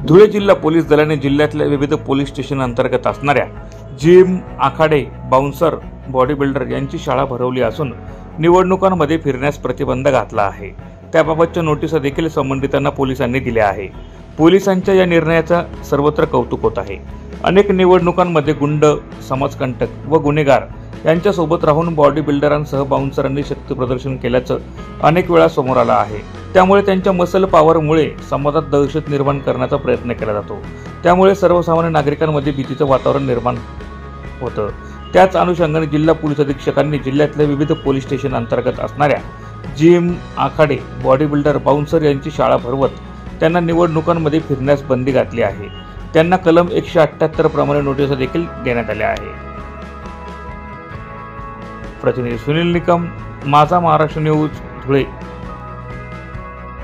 धुळे जिल्हा पोलीस दलाने जिल्ह्यातल्या विविध पोलीस स्टेशन अंतर्गत असणाऱ्या जिम, आखाडे, बाउन्सर, बॉडी बिल्डर यांची शाळा भरवली असून निवडणुकांमध्ये फिरण्यास प्रतिबंध घातला आहे। त्याबाबतच्या नोटिसा देखील संबंधितांना पोलिसांनी दिल्या आहे। पोलिसांच्या या निर्णयाचा सर्वत्र कौतुक होत आहे। अनेक निवडणुकांमध्ये गुंड, समाजकंटक व गुन्हेगार यांच्यासोबत राहून बॉडी बिल्डरांसह बाउन्सरांनी शक्ती प्रदर्शन केल्याचं अनेक वेळा समोर आलं आहे। त्यामुळे त्यांच्या मसल पॉवरमुळे समाजात दहशत निर्माण करण्याचा प्रयत्न केला जातो। त्यामुळे सर्वसामान्य नागरिकांमध्ये भीतीचं वातावरण निर्माण होतं। त्याच अनुषंगाने जिल्हा पोलीस अधीक्षकांनी जिल्ह्यातल्या विविध पोलीस स्टेशन अंतर्गत असणाऱ्या जिम, आखाडे, बॉडी बिल्डर, बाउन्सर यांची शाळा भरवत त्यांना निवडणुकांमध्ये फिरण्यास बंदी घातली आहे। त्यांना कलम 178 प्रमाणे नोटिसा देखील देण्यात आल्या आहे। प्रतिनिधी सुनील निकम, माझा महाराष्ट्र न्यूज, धुळे।